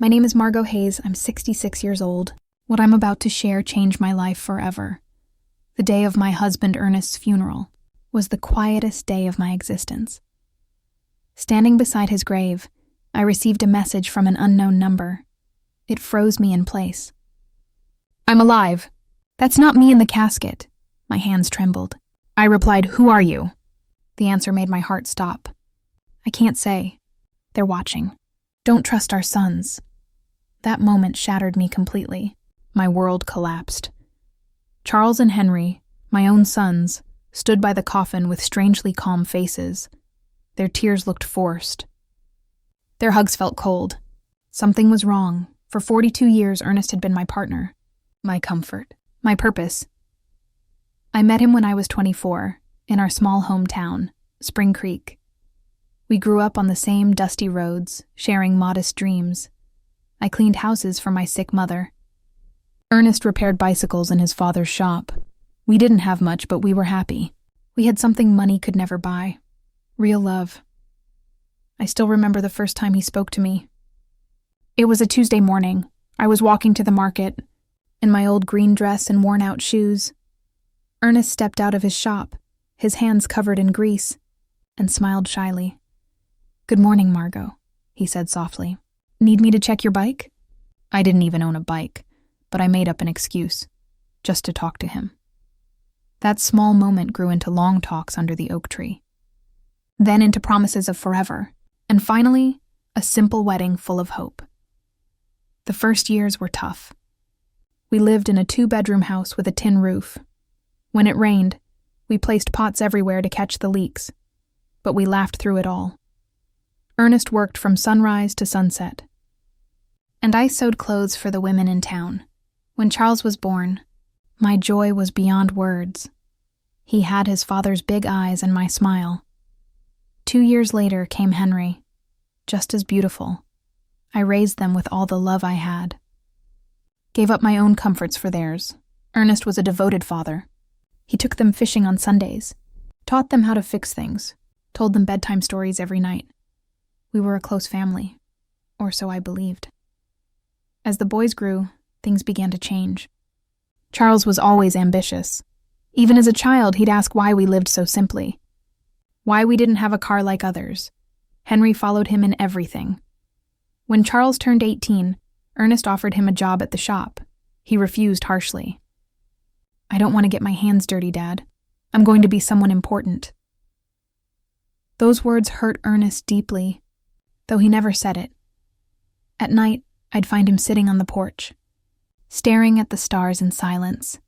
My name is Margot Hayes. I'm 66 years old. What I'm about to share changed my life forever. The day of my husband Ernest's funeral was the quietest day of my existence. Standing beside his grave, I received a message from an unknown number. It froze me in place. "I'm alive. That's not me in the casket." My hands trembled. I replied, "Who are you?" The answer made my heart stop. "I can't say. They're watching. Don't trust our sons." That moment shattered me completely. My world collapsed. Charles and Henry, my own sons, stood by the coffin with strangely calm faces. Their tears looked forced. Their hugs felt cold. Something was wrong. For 42 years, Ernest had been my partner, my comfort, my purpose. I met him when I was 24, in our small hometown, Spring Creek. We grew up on the same dusty roads, sharing modest dreams. I cleaned houses for my sick mother. Ernest repaired bicycles in his father's shop. We didn't have much, but we were happy. We had something money could never buy. Real love. I still remember the first time he spoke to me. It was a Tuesday morning. I was walking to the market, in my old green dress and worn-out shoes. Ernest stepped out of his shop, his hands covered in grease, and smiled shyly. "Good morning, Margot," he said softly. "Need me to check your bike?" I didn't even own a bike, but I made up an excuse, just to talk to him. That small moment grew into long talks under the oak tree. Then into promises of forever, and finally, a simple wedding full of hope. The first years were tough. We lived in a 2-bedroom house with a tin roof. When it rained, we placed pots everywhere to catch the leaks, but we laughed through it all. Ernest worked from sunrise to sunset, and I sewed clothes for the women in town. When Charles was born, my joy was beyond words. He had his father's big eyes and my smile. 2 years later came Henry, just as beautiful. I raised them with all the love I had. Gave up my own comforts for theirs. Ernest was a devoted father. He took them fishing on Sundays, taught them how to fix things, told them bedtime stories every night. We were a close family, or so I believed. As the boys grew, things began to change. Charles was always ambitious. Even as a child, he'd ask why we lived so simply, why we didn't have a car like others. Henry followed him in everything. When Charles turned 18, Ernest offered him a job at the shop. He refused harshly. "I don't want to get my hands dirty, Dad. I'm going to be someone important." Those words hurt Ernest deeply, though he never said it. At night, I'd find him sitting on the porch, staring at the stars in silence.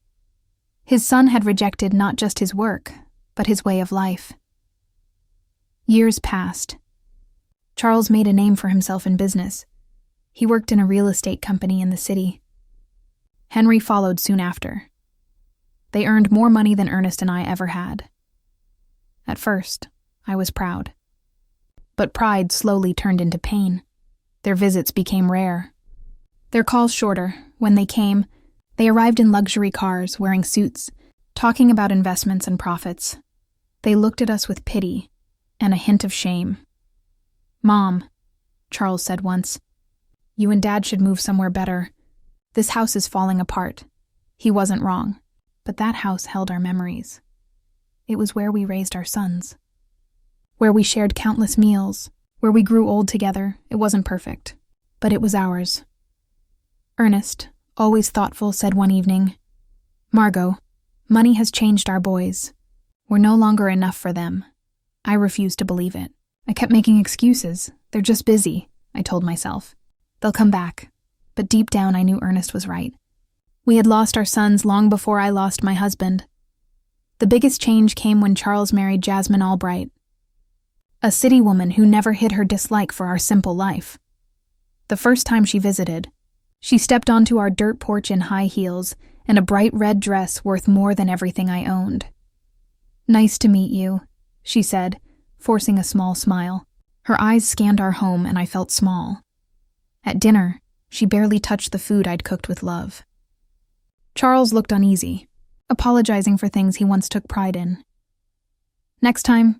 His son had rejected not just his work, but his way of life. Years passed. Charles made a name for himself in business. He worked in a real estate company in the city. Henry followed soon after. They earned more money than Ernest and I ever had. At first, I was proud. But pride slowly turned into pain. Their visits became rare. Their calls shorter. When they came, they arrived in luxury cars, wearing suits, talking about investments and profits. They looked at us with pity and a hint of shame. "Mom," Charles said once, "you and Dad should move somewhere better. This house is falling apart." He wasn't wrong, but that house held our memories. It was where we raised our sons, where we shared countless meals, where we grew old together. It wasn't perfect, but it was ours. Ernest, always thoughtful, said one evening, "Margot, money has changed our boys. We're no longer enough for them." I refused to believe it. I kept making excuses. "They're just busy," I told myself. "They'll come back." But deep down I knew Ernest was right. We had lost our sons long before I lost my husband. The biggest change came when Charles married Jasmine Albright, a city woman who never hid her dislike for our simple life. The first time she visited, she stepped onto our dirt porch in high heels and a bright red dress worth more than everything I owned. "Nice to meet you," she said, forcing a small smile. Her eyes scanned our home and I felt small. At dinner, she barely touched the food I'd cooked with love. Charles looked uneasy, apologizing for things he once took pride in. "Next time,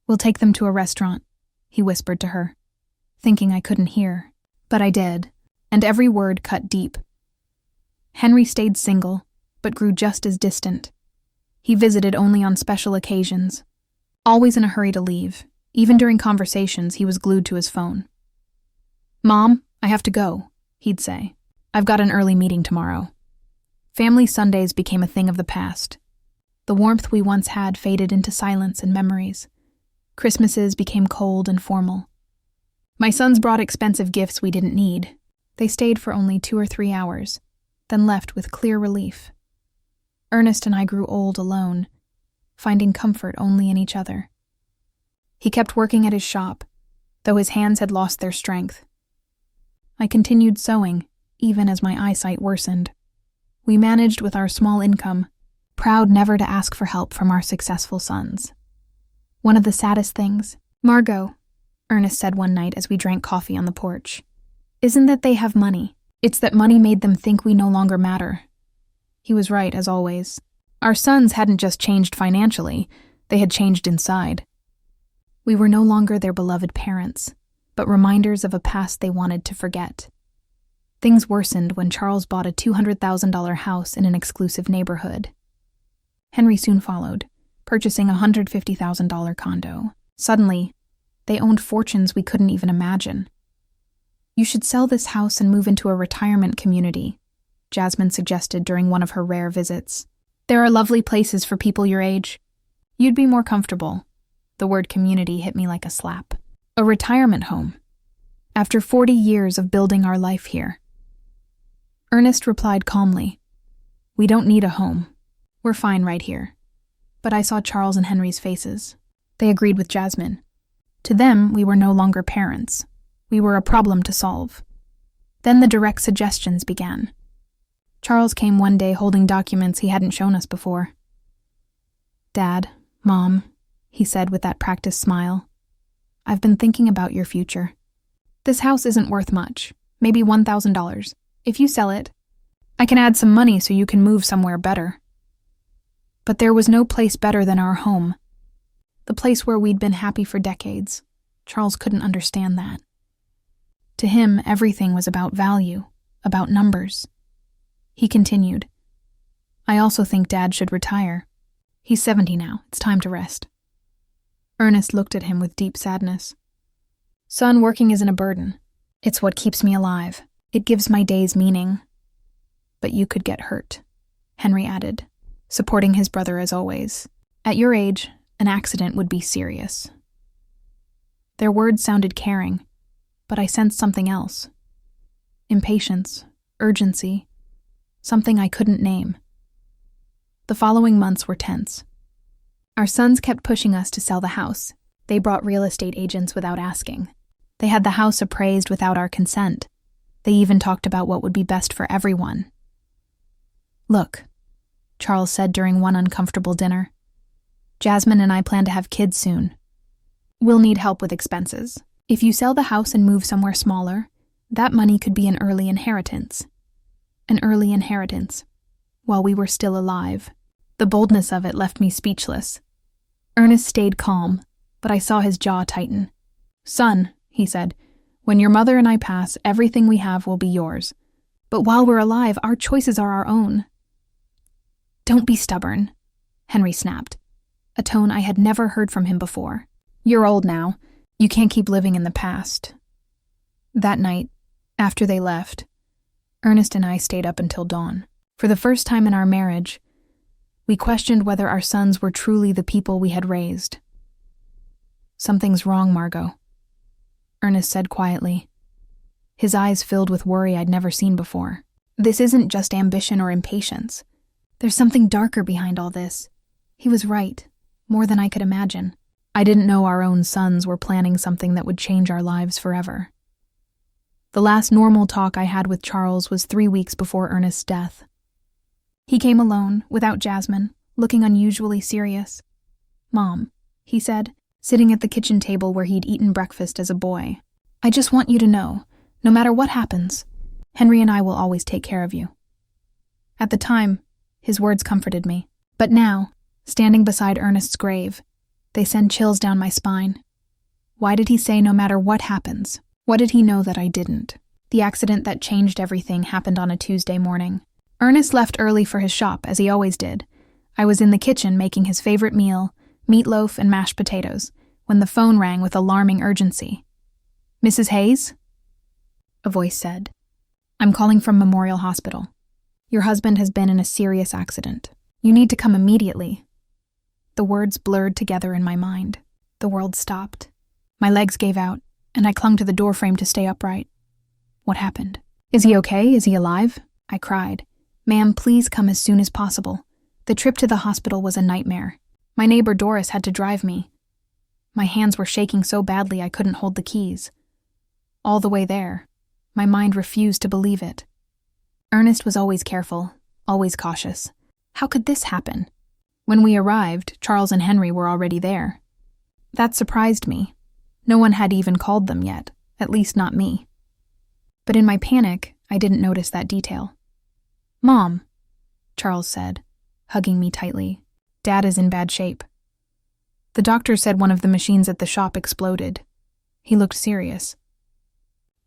we'll take them to a restaurant," he whispered to her, thinking I couldn't hear. But I did. and every word cut deep. Henry stayed single, but grew just as distant. He visited only on special occasions, always in a hurry to leave. Even during conversations, he was glued to his phone. "Mom, I have to go," he'd say. "I've got an early meeting tomorrow." Family Sundays became a thing of the past. The warmth we once had faded into silence and memories. Christmases became cold and formal. My sons brought expensive gifts we didn't need. They stayed for only 2 or 3 hours, then left with clear relief. Ernest and I grew old alone, finding comfort only in each other. He kept working at his shop, though his hands had lost their strength. I continued sewing, even as my eyesight worsened. We managed with our small income, proud never to ask for help from our successful sons. One of the saddest things, "Margot," Ernest said one night as we drank coffee on the porch, "isn't that they have money. It's that money made them think we no longer matter." He was right, as always. Our sons hadn't just changed financially, they had changed inside. We were no longer their beloved parents, but reminders of a past they wanted to forget. Things worsened when Charles bought a $200,000 house in an exclusive neighborhood. Henry soon followed, purchasing a $150,000 condo. Suddenly, they owned fortunes we couldn't even imagine. "You should sell this house and move into a retirement community," Jasmine suggested during one of her rare visits. "There are lovely places for people your age. You'd be more comfortable." The word community hit me like a slap. A retirement home. After 40 years of building our life here. Ernest replied calmly, "We don't need a home. We're fine right here." But I saw Charles and Henry's faces. They agreed with Jasmine. To them, we were no longer parents. We were a problem to solve. Then the direct suggestions began. Charles came one day holding documents he hadn't shown us before. "Dad, Mom," he said with that practiced smile, "I've been thinking about your future. This house isn't worth much, maybe $1,000. If you sell it, I can add some money so you can move somewhere better." But there was no place better than our home. The place where we'd been happy for decades. Charles couldn't understand that. To him, everything was about value, about numbers. He continued, "I also think Dad should retire. He's 70 now. It's time to rest." Ernest looked at him with deep sadness. "Son, working isn't a burden. It's what keeps me alive. It gives my days meaning." "But you could get hurt," Henry added, supporting his brother as always. "At your age, an accident would be serious." Their words sounded caring, but I sensed something else. Impatience, urgency, something I couldn't name. The following months were tense. Our sons kept pushing us to sell the house. They brought real estate agents without asking. They had the house appraised without our consent. They even talked about what would be best for everyone. "Look," Charles said during one uncomfortable dinner, "Jasmine and I plan to have kids soon. We'll need help with expenses. If you sell the house and move somewhere smaller, that money could be an early inheritance." An early inheritance, while we were still alive. The boldness of it left me speechless. Ernest stayed calm, but I saw his jaw tighten. "Son," he said, "when your mother and I pass, everything we have will be yours. But while we're alive, our choices are our own." "Don't be stubborn," Henry snapped, a tone I had never heard from him before. "You're old now. You can't keep living in the past." That night, after they left, Ernest and I stayed up until dawn. For the first time in our marriage, we questioned whether our sons were truly the people we had raised. "Something's wrong, Margot," Ernest said quietly. His eyes filled with worry I'd never seen before. "This isn't just ambition or impatience. There's something darker behind all this." He was right, more than I could imagine. I didn't know our own sons were planning something that would change our lives forever. The last normal talk I had with Charles was 3 weeks before Ernest's death. He came alone, without Jasmine, looking unusually serious. "Mom," he said, sitting at the kitchen table where he'd eaten breakfast as a boy, "I just want you to know, no matter what happens, Henry and I will always take care of you." At the time, his words comforted me. But now, standing beside Ernest's grave, they send chills down my spine. Why did he say no matter what happens? What did he know that I didn't? The accident that changed everything happened on a Tuesday morning. Ernest left early for his shop, as he always did. I was in the kitchen making his favorite meal, meatloaf and mashed potatoes, when the phone rang with alarming urgency. "Mrs. Hayes?" a voice said. "I'm calling from Memorial Hospital. Your husband has been in a serious accident. You need to come immediately." The words blurred together in my mind. The world stopped. My legs gave out, and I clung to the doorframe to stay upright. What happened? "Is he okay? Is he alive?" I cried. "Ma'am, please come as soon as possible. The trip to the hospital was a nightmare. My neighbor Doris had to drive me. My hands were shaking so badly I couldn't hold the keys. All the way there, my mind refused to believe it. Ernest was always careful, always cautious. How could this happen? When we arrived, Charles and Henry were already there. That surprised me. No one had even called them yet, at least not me. But in my panic, I didn't notice that detail. "Mom," Charles said, hugging me tightly. "Dad is in bad shape. The doctor said one of the machines at the shop exploded." He looked serious.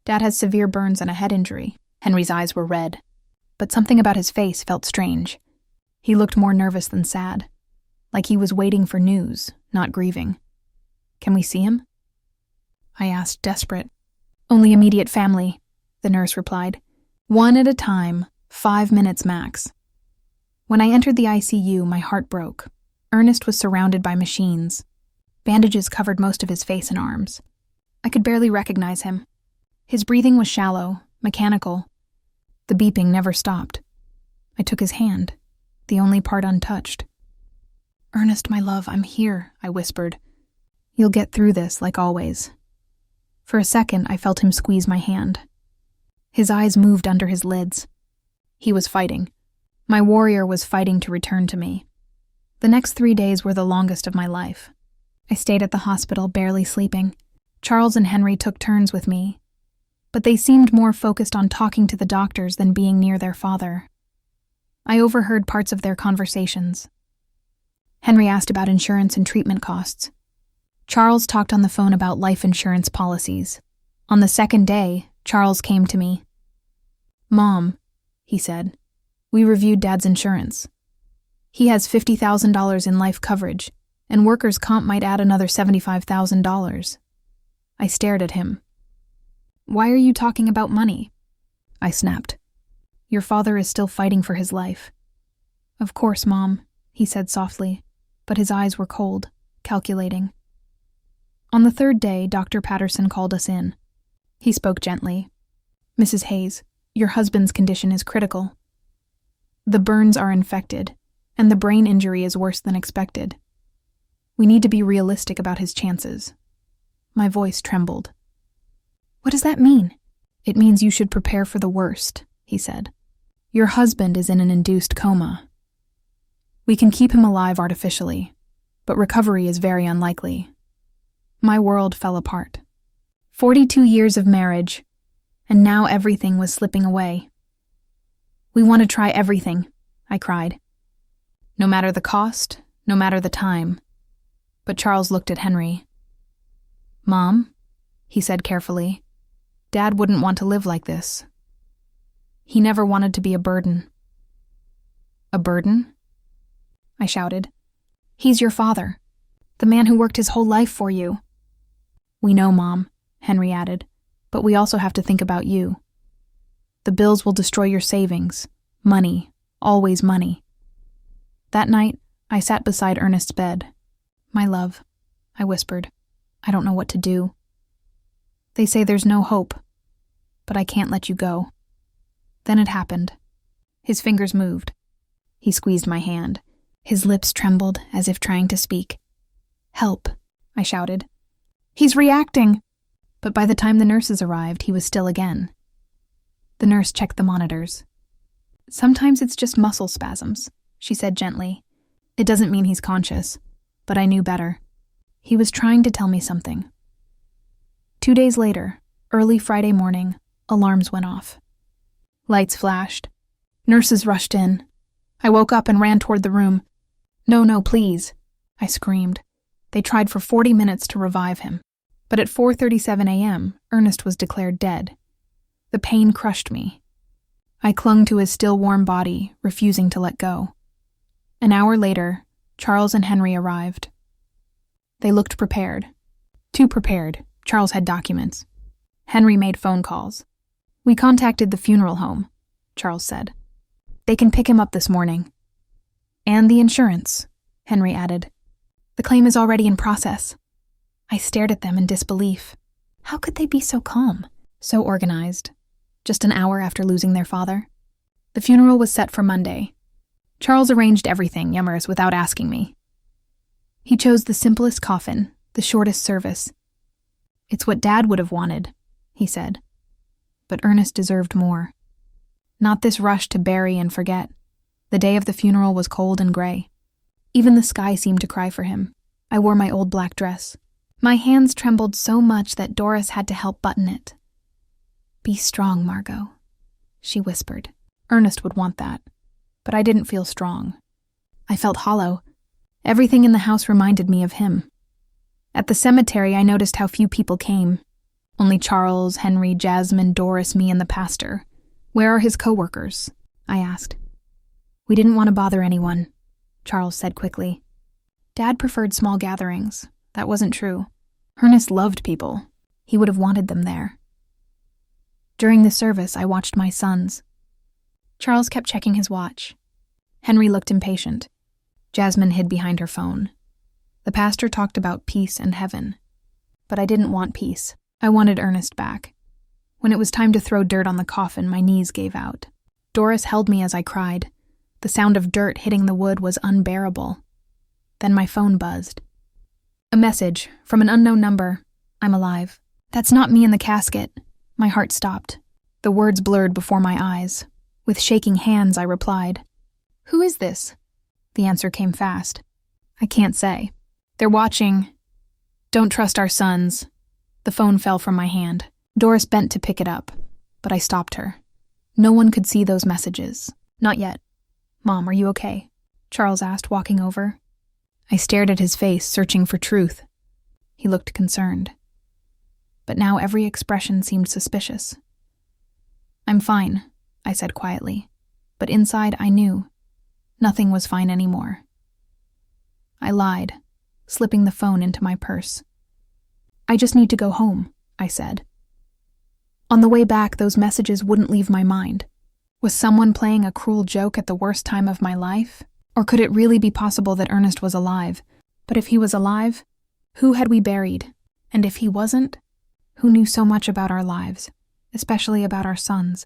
"Dad has severe burns and a head injury." Henry's eyes were red, but something about his face felt strange. He looked more nervous than sad, like he was waiting for news, not grieving. "Can we see him?" I asked, desperate. "Only immediate family," the nurse replied. "One at a time, 5 minutes max." When I entered the ICU, my heart broke. Ernest was surrounded by machines. Bandages covered most of his face and arms. I could barely recognize him. His breathing was shallow, mechanical. The beeping never stopped. I took his hand, the only part untouched. "Ernest, my love, I'm here," I whispered. "You'll get through this, like always." For a second, I felt him squeeze my hand. His eyes moved under his lids. He was fighting. My warrior was fighting to return to me. The next 3 days were the longest of my life. I stayed at the hospital, barely sleeping. Charles and Henry took turns with me, but they seemed more focused on talking to the doctors than being near their father. I overheard parts of their conversations. Henry asked about insurance and treatment costs. Charles talked on the phone about life insurance policies. On the second day, Charles came to me. "Mom," he said, "we reviewed Dad's insurance. He has $50,000 in life coverage, and workers' comp might add another $75,000. I stared at him. "Why are you talking about money?" I snapped. "Your father is still fighting for his life." "Of course, Mom," he said softly, but his eyes were cold, calculating. On the third day, Dr. Patterson called us in. He spoke gently. "Mrs. Hayes, your husband's condition is critical. The burns are infected, and the brain injury is worse than expected. We need to be realistic about his chances." My voice trembled. "What does that mean?" "It means you should prepare for the worst," he said. "Your husband is in an induced coma. We can keep him alive artificially, but recovery is very unlikely." My world fell apart. 42 years of marriage, and now everything was slipping away. "We want to try everything," I cried. "No matter the cost, no matter the time." But Charles looked at Henry. "Mom," he said carefully, "Dad wouldn't want to live like this. He never wanted to be a burden." "A burden?" I shouted. "He's your father, the man who worked his whole life for you." "We know, Mom," Henry added, "but we also have to think about you. The bills will destroy your savings. Money, always money." That night, I sat beside Ernest's bed. "My love," I whispered, "I don't know what to do. They say there's no hope, but I can't let you go." Then it happened. His fingers moved. He squeezed my hand. His lips trembled as if trying to speak. "Help," I shouted. "He's reacting." But by the time the nurses arrived, he was still again. The nurse checked the monitors. "Sometimes it's just muscle spasms," she said gently. "It doesn't mean he's conscious." But I knew better. He was trying to tell me something. 2 days later, early Friday morning, alarms went off. Lights flashed. Nurses rushed in. I woke up and ran toward the room. No, please," I screamed. They tried for 40 minutes to revive him. But at 4:37 a.m., Ernest was declared dead. The pain crushed me. I clung to his still warm body, refusing to let go. An hour later, Charles and Henry arrived. They looked prepared. Too prepared. Charles had documents. Henry made phone calls. "We contacted the funeral home," Charles said. "They can pick him up this morning." "And the insurance," Henry added. "The claim is already in process." I stared at them in disbelief. How could they be so calm, so organized, just an hour after losing their father? The funeral was set for Monday. Charles arranged everything, yummers, without asking me. He chose the simplest coffin, the shortest service. "It's what Dad would have wanted," he said. But Ernest deserved more. Not this rush to bury and forget. The day of the funeral was cold and gray. Even the sky seemed to cry for him. I wore my old black dress. My hands trembled so much that Doris had to help button it. "Be strong, Margot," she whispered. Ernest would want that. But I didn't feel strong. I felt hollow. Everything in the house reminded me of him. At the cemetery, I noticed how few people came. Only Charles, Henry, Jasmine, Doris, me, and the pastor. "Where are his co-workers?" I asked. "We didn't want to bother anyone," Charles said quickly. Dad preferred small gatherings. That wasn't true. Ernest loved people. He would have wanted them there. During the service, I watched my sons. Charles kept checking his watch. Henry looked impatient. Jasmine hid behind her phone. The pastor talked about peace and heaven. But I didn't want peace. I wanted Ernest back. When it was time to throw dirt on the coffin, my knees gave out. Doris held me as I cried. The sound of dirt hitting the wood was unbearable. Then my phone buzzed. A message from an unknown number. "I'm alive." "That's not me in the casket." My heart stopped. The words blurred before my eyes. With shaking hands, I replied, "Who is this?" The answer came fast. "I can't say. They're watching. Don't trust our sons." The phone fell from my hand. Doris bent to pick it up, but I stopped her. No one could see those messages. Not yet. "Mom, are you okay?" Charles asked, walking over. I stared at his face, searching for truth. He looked concerned. But now every expression seemed suspicious. "I'm fine," I said quietly, but inside I knew. Nothing was fine anymore. I lied, slipping the phone into my purse. "I just need to go home," I said. On the way back, those messages wouldn't leave my mind. Was someone playing a cruel joke at the worst time of my life? Or could it really be possible that Ernest was alive? But if he was alive, who had we buried? And if he wasn't, who knew so much about our lives, especially about our sons?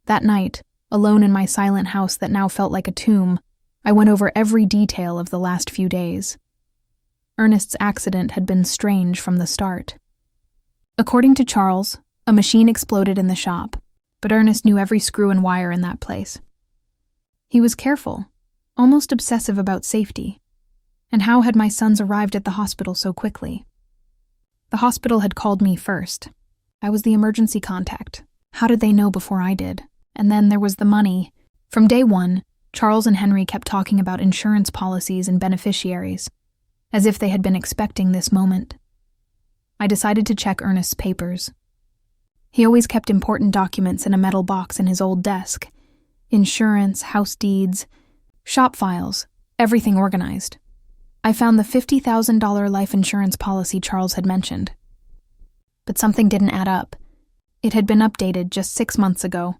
That night, alone in my silent house that now felt like a tomb, I went over every detail of the last few days. Ernest's accident had been strange from the start. According to Charles, a machine exploded in the shop, but Ernest knew every screw and wire in that place. He was careful, almost obsessive about safety. And how had my sons arrived at the hospital so quickly? The hospital had called me first. I was the emergency contact. How did they know before I did? And then there was the money. From day one, Charles and Henry kept talking about insurance policies and beneficiaries, as if they had been expecting this moment. I decided to check Ernest's papers. He always kept important documents in a metal box in his old desk. Insurance, house deeds, shop files, everything organized. I found the $50,000 life insurance policy Charles had mentioned. But something didn't add up. It had been updated just 6 months ago,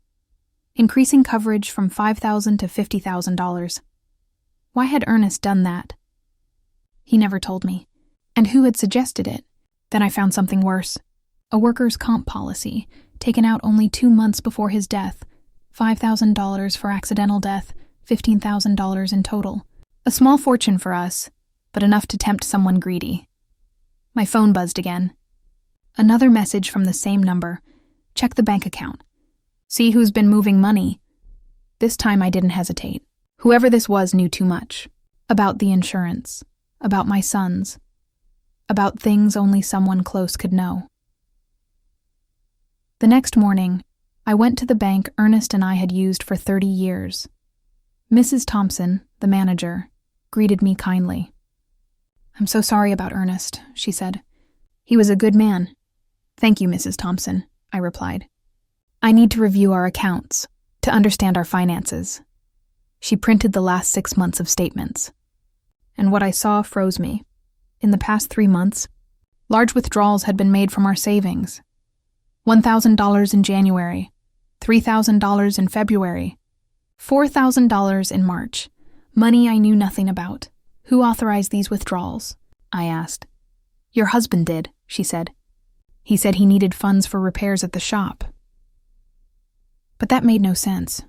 increasing coverage from $5,000 to $50,000. Why had Ernest done that? He never told me. And who had suggested it? Then I found something worse. A workers' comp policy, taken out only 2 months before his death. $5,000 for accidental death, $15,000 in total. A small fortune for us, but enough to tempt someone greedy. My phone buzzed again. Another message from the same number. Check the bank account. See who's been moving money. This time I didn't hesitate. Whoever this was knew too much. About the insurance. About my sons. About things only someone close could know. The next morning, I went to the bank Ernest and I had used for 30 years. Mrs. Thompson, the manager, greeted me kindly. "I'm so sorry about Ernest," she said. "He was a good man." "Thank you, Mrs. Thompson," I replied. I need to review our accounts to understand our finances. She printed the last 6 months of statements. And what I saw froze me. In the past 3 months, large withdrawals had been made from our savings. $1,000 in January, $3,000 in February, $4,000 in March. Money I knew nothing about. Who authorized these withdrawals? I asked. Your husband did, she said. He said he needed funds for repairs at the shop. But that made no sense.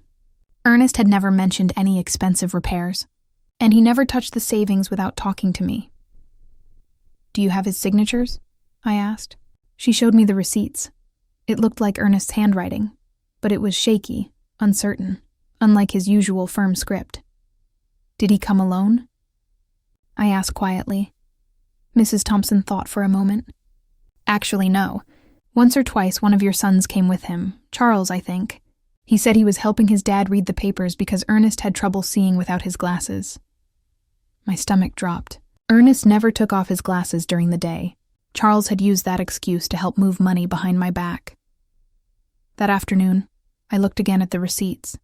Ernest had never mentioned any expensive repairs, and he never touched the savings without talking to me. Do you have his signatures? I asked. She showed me the receipts. It looked like Ernest's handwriting, but it was shaky, uncertain, unlike his usual firm script. Did he come alone? I asked quietly. Mrs. Thompson thought for a moment. Actually, no. Once or twice one of your sons came with him, Charles, I think. He said he was helping his dad read the papers because Ernest had trouble seeing without his glasses. My stomach dropped. Ernest never took off his glasses during the day. Charles had used that excuse to help move money behind my back. That afternoon, I looked again at the receipts.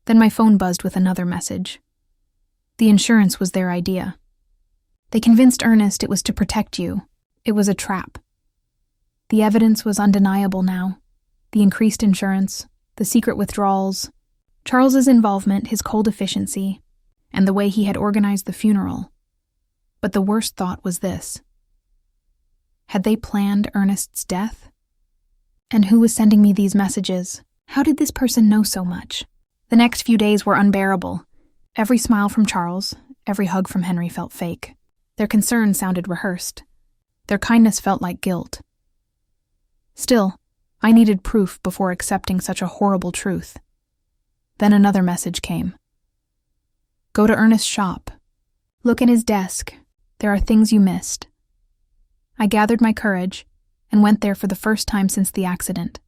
Then my phone buzzed with another message. The insurance was their idea. They convinced Ernest it was to protect you. It was a trap. The evidence was undeniable now. The increased insurance, the secret withdrawals, Charles's involvement, his cold efficiency, and the way he had organized the funeral. But the worst thought was this. Had they planned Ernest's death? And who was sending me these messages? How did this person know so much? The next few days were unbearable. Every smile from Charles, every hug from Henry felt fake. Their concern sounded rehearsed. Their kindness felt like guilt. Still, I needed proof before accepting such a horrible truth. Then another message came. Go to Ernest's shop. Look in his desk. There are things you missed. I gathered my courage and went there for the first time since the accident.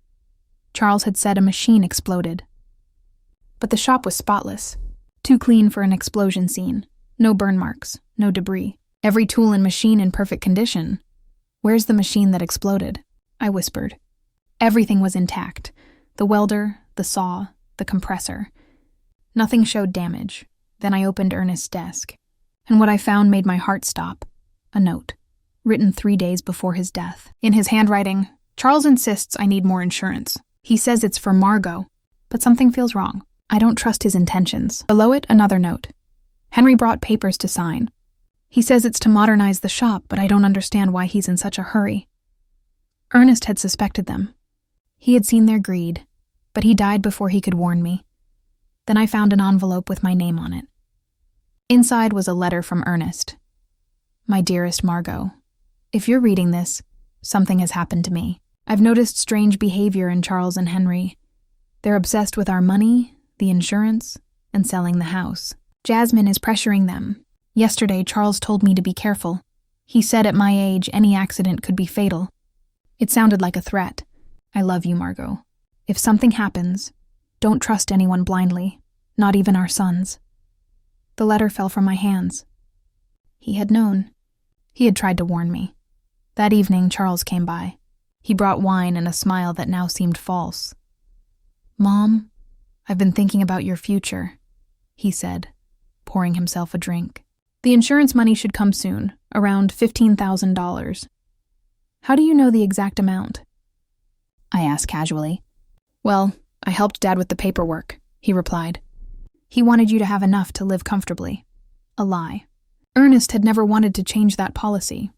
Charles had said a machine exploded. But the shop was spotless, too clean for an explosion scene. No burn marks, no debris. Every tool and machine in perfect condition. Where's the machine that exploded? I whispered. Everything was intact. The welder, the saw, the compressor. Nothing showed damage. Then I opened Ernest's desk. And what I found made my heart stop. A note, written 3 days before his death. In his handwriting, Charles insists I need more insurance. He says it's for Margot, but something feels wrong. I don't trust his intentions. Below it, another note. Henry brought papers to sign. He says it's to modernize the shop, but I don't understand why he's in such a hurry. Ernest had suspected them. He had seen their greed, but he died before he could warn me. Then I found an envelope with my name on it. Inside was a letter from Ernest. My dearest Margot, if you're reading this, something has happened to me. I've noticed strange behavior in Charles and Henry. They're obsessed with our money, the insurance, and selling the house. Jasmine is pressuring them. Yesterday, Charles told me to be careful. He said at my age, any accident could be fatal. It sounded like a threat. I love you, Margot. If something happens, don't trust anyone blindly, not even our sons. The letter fell from my hands. He had known. He had tried to warn me. That evening, Charles came by. He brought wine and a smile that now seemed false. Mom, I've been thinking about your future, he said, pouring himself a drink. The insurance money should come soon, around $15,000. How do you know the exact amount? I asked casually. Well, I helped Dad with the paperwork, he replied. He wanted you to have enough to live comfortably. A lie. Ernest had never wanted to change that policy.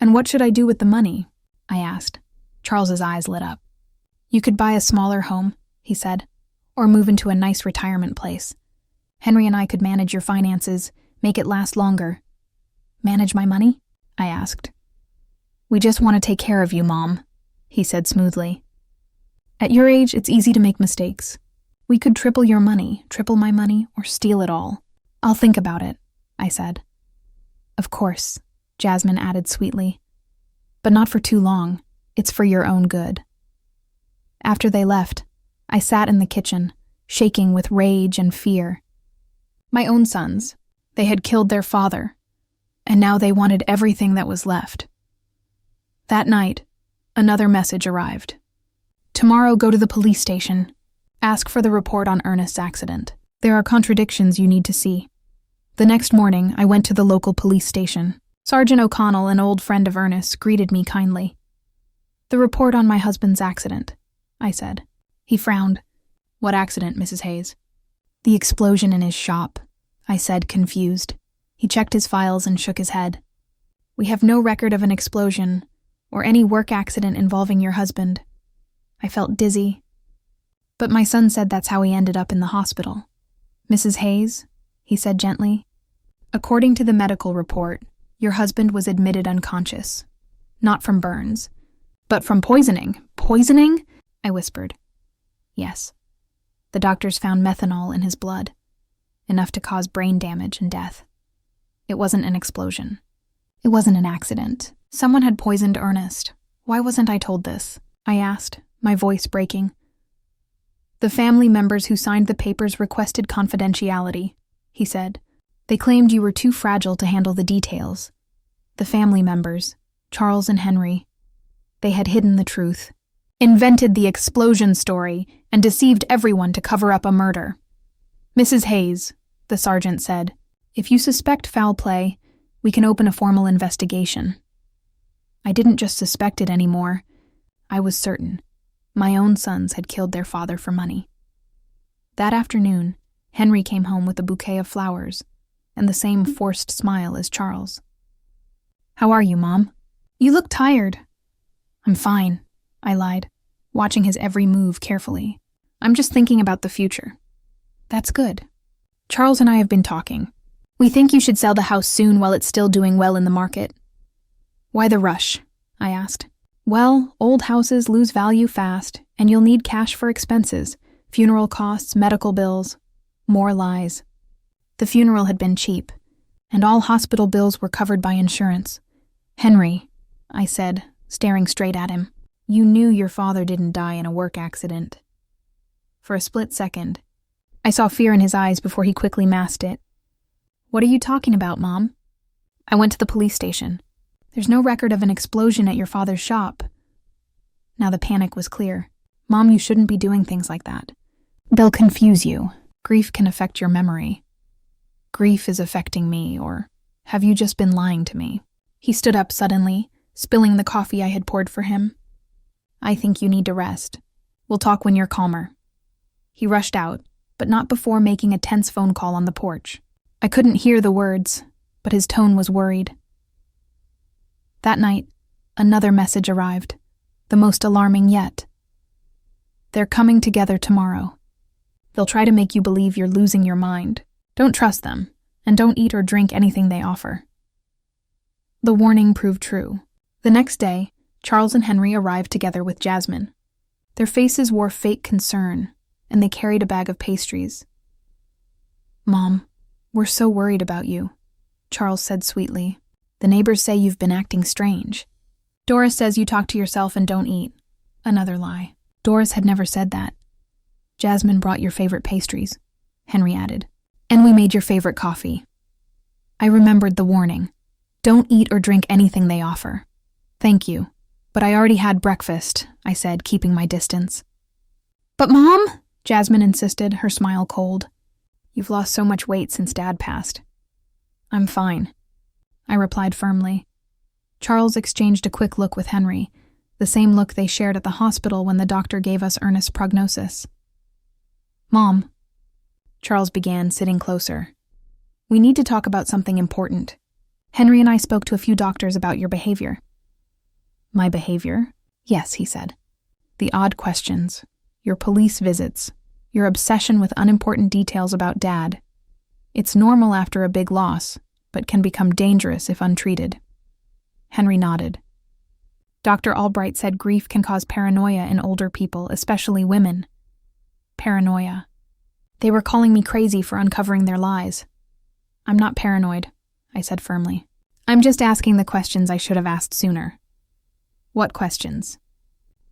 And what should I do with the money? I asked. Charles's eyes lit up. You could buy a smaller home, he said, or move into a nice retirement place. Henry and I could manage your finances, make it last longer. Manage my money? I asked. We just want to take care of you, Mom, he said smoothly. At your age, it's easy to make mistakes. We could triple your money, triple my money, or steal it all. I'll think about it, I said. Of course, Jasmine added sweetly. But not for too long. It's for your own good. After they left, I sat in the kitchen, shaking with rage and fear. My own sons, they had killed their father, and now they wanted everything that was left. That night, another message arrived. Tomorrow, go to the police station. Ask for the report on Ernest's accident. There are contradictions you need to see. The next morning, I went to the local police station. Sergeant O'Connell, an old friend of Ernest's, greeted me kindly. The report on my husband's accident, I said. He frowned. What accident, Mrs. Hayes? The explosion in his shop, I said, confused. He checked his files and shook his head. We have no record of an explosion or any work accident involving your husband. I felt dizzy. But my son said that's how he ended up in the hospital. Mrs. Hayes, he said gently, according to the medical report, your husband was admitted unconscious. Not from burns, but from poisoning. Poisoning? I whispered. Yes. The doctors found methanol in his blood, enough to cause brain damage and death. It wasn't an explosion. It wasn't an accident. Someone had poisoned Ernest. Why wasn't I told this? I asked, my voice breaking. The family members who signed the papers requested confidentiality, he said. They claimed you were too fragile to handle the details. The family members, Charles and Henry, they had hidden the truth, invented the explosion story, and deceived everyone to cover up a murder. Mrs. Hayes, the sergeant said, if you suspect foul play, we can open a formal investigation. I didn't just suspect it anymore. I was certain. My own sons had killed their father for money. That afternoon, Henry came home with a bouquet of flowers and the same forced smile as Charles. How are you, Mom? You look tired. I'm fine, I lied, watching his every move carefully. I'm just thinking about the future. That's good. Charles and I have been talking. We think you should sell the house soon while it's still doing well in the market. Why the rush? I asked. Well, old houses lose value fast, and you'll need cash for expenses, funeral costs, medical bills, more lies. The funeral had been cheap, and all hospital bills were covered by insurance. Henry, I said, staring straight at him, you knew your father didn't die in a work accident. For a split second, I saw fear in his eyes before he quickly masked it. What are you talking about, Mom? I went to the police station. There's no record of an explosion at your father's shop. Now the panic was clear. Mom, you shouldn't be doing things like that. They'll confuse you. Grief can affect your memory. Grief is affecting me, or have you just been lying to me? He stood up suddenly, spilling the coffee I had poured for him. I think you need to rest. We'll talk when you're calmer. He rushed out, but not before making a tense phone call on the porch. I couldn't hear the words, but his tone was worried. That night, another message arrived, the most alarming yet. They're coming together tomorrow. They'll try to make you believe you're losing your mind. Don't trust them, and don't eat or drink anything they offer. The warning proved true. The next day, Charles and Henry arrived together with Jasmine. Their faces wore fake concern, and they carried a bag of pastries. Mom, we're so worried about you, Charles said sweetly. The neighbors say you've been acting strange. Doris says you talk to yourself and don't eat. Another lie. Doris had never said that. Jasmine brought your favorite pastries, Henry added. And we made your favorite coffee. I remembered the warning. Don't eat or drink anything they offer. Thank you, but I already had breakfast, I said, keeping my distance. But Mom, Jasmine insisted, her smile cold. You've lost so much weight since Dad passed. I'm fine, I replied firmly. Charles exchanged a quick look with Henry, the same look they shared at the hospital when the doctor gave us Ernest's prognosis. Mom, Charles began, sitting closer. We need to talk about something important. Henry and I spoke to a few doctors about your behavior. My behavior? Yes, he said. The odd questions, your police visits, your obsession with unimportant details about Dad. It's normal after a big loss, but can become dangerous if untreated. Henry nodded. Dr. Albright said grief can cause paranoia in older people, especially women. Paranoia. They were calling me crazy for uncovering their lies. I'm not paranoid, I said firmly. I'm just asking the questions I should have asked sooner. What questions?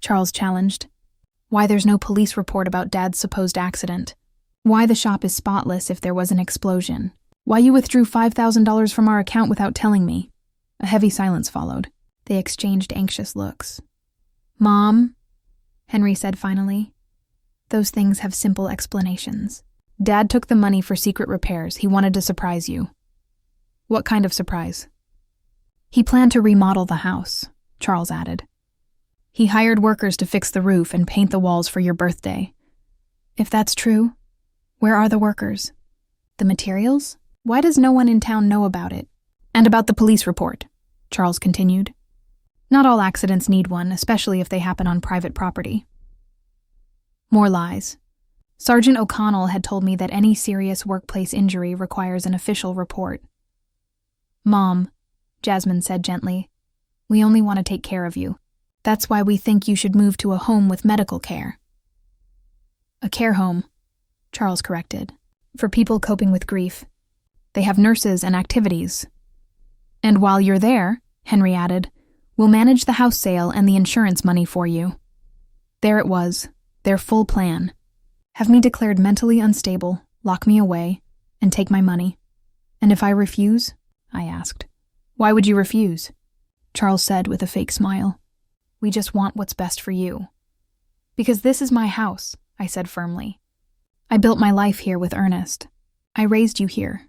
Charles challenged. Why there's no police report about Dad's supposed accident. Why the shop is spotless if there was an explosion. Why you withdrew $5,000 from our account without telling me. A heavy silence followed. They exchanged anxious looks. Mom, Henry said finally. Those things have simple explanations. Dad took the money for secret repairs. He wanted to surprise you. What kind of surprise? He planned to remodel the house, Charles added. He hired workers to fix the roof and paint the walls for your birthday. If that's true, where are the workers? The materials? Why does no one in town know about it? And about the police report, Charles continued. Not all accidents need one, especially if they happen on private property. More lies. Sergeant O'Connell had told me that any serious workplace injury requires an official report. Mom, Jasmine said gently, we only want to take care of you. That's why we think you should move to a home with medical care. A care home, Charles corrected, for people coping with grief. They have nurses and activities. And while you're there, Henry added, we'll manage the house sale and the insurance money for you. There it was, their full plan. Have me declared mentally unstable, lock me away, and take my money. And if I refuse? I asked. Why would you refuse? Charles said with a fake smile. We just want what's best for you. Because this is my house, I said firmly. I built my life here with Ernest. I raised you here.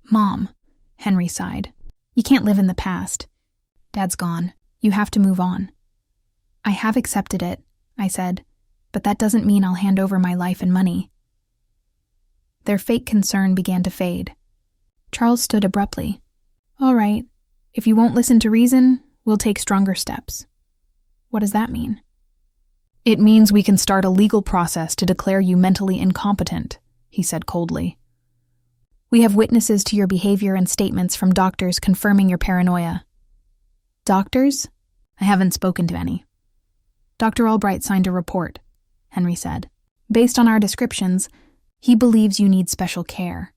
Mom, Henry sighed. You can't live in the past. Dad's gone. You have to move on. I have accepted it, I said, but that doesn't mean I'll hand over my life and money. Their fake concern began to fade. Charles stood abruptly. All right, if you won't listen to reason, we'll take stronger steps. What does that mean? It means we can start a legal process to declare you mentally incompetent, he said coldly. We have witnesses to your behavior and statements from doctors confirming your paranoia. Doctors? I haven't spoken to any. Dr. Albright signed a report, Henry said. Based on our descriptions, he believes you need special care.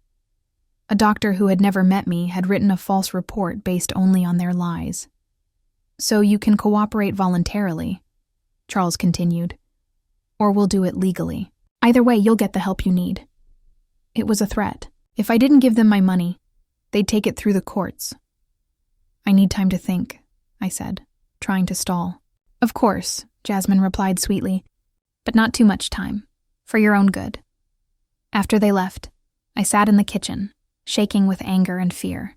A doctor who had never met me had written a false report based only on their lies. So you can cooperate voluntarily, Charles continued, or we'll do it legally. Either way, you'll get the help you need. It was a threat. If I didn't give them my money, they'd take it through the courts. I need time to think, I said, trying to stall. Of course, Jasmine replied sweetly, but not too much time, for your own good. After they left, I sat in the kitchen, shaking with anger and fear.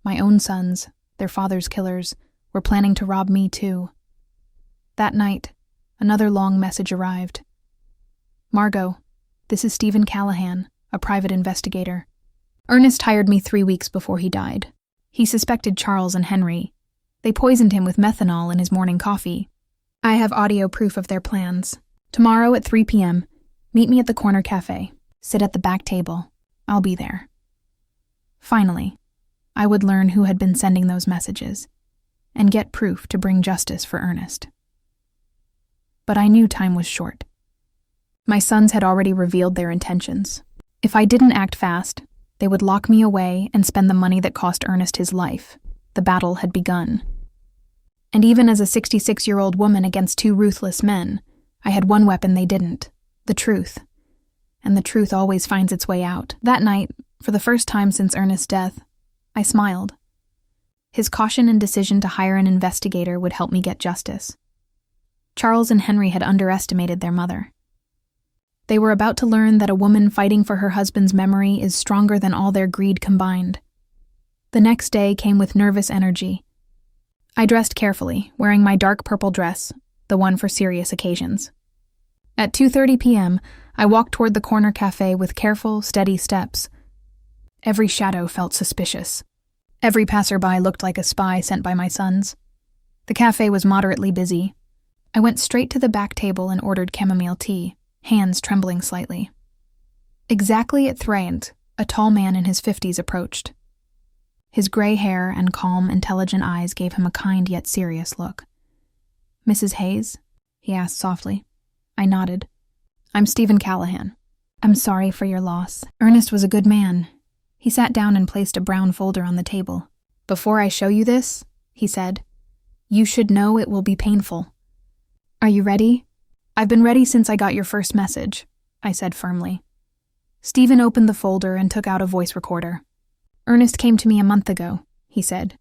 My own sons, their father's killers, were planning to rob me too. That night, another long message arrived. Margot, this is Stephen Callahan, a private investigator. Ernest hired me 3 weeks before he died. He suspected Charles and Henry. They poisoned him with methanol in his morning coffee. I have audio proof of their plans. Tomorrow at 3 p.m., meet me at the corner cafe. Sit at the back table. I'll be there. Finally, I would learn who had been sending those messages and get proof to bring justice for Ernest. But I knew time was short. My sons had already revealed their intentions. If I didn't act fast, they would lock me away and spend the money that cost Ernest his life. The battle had begun. And even as a 66-year-old woman against 2 ruthless men, I had one weapon they didn't, the truth. And the truth always finds its way out. That night, for the first time since Ernest's death, I smiled. His caution and decision to hire an investigator would help me get justice. Charles and Henry had underestimated their mother. They were about to learn that a woman fighting for her husband's memory is stronger than all their greed combined. The next day came with nervous energy. I dressed carefully, wearing my dark purple dress, the one for serious occasions. At 2:30 p.m., I walked toward the corner cafe with careful, steady steps. Every shadow felt suspicious. Every passerby looked like a spy sent by my sons. The cafe was moderately busy. I went straight to the back table and ordered chamomile tea, hands trembling slightly. Exactly at 3, a tall man in his 50s approached. His gray hair and calm, intelligent eyes gave him a kind yet serious look. Mrs. Hayes? He asked softly. I nodded. I'm Stephen Callahan. I'm sorry for your loss. Ernest was a good man. He sat down and placed a brown folder on the table. Before I show you this, he said, you should know it will be painful. Are you ready? I've been ready since I got your first message, I said firmly. Stephen opened the folder and took out a voice recorder. Ernest came to me a month ago, he said.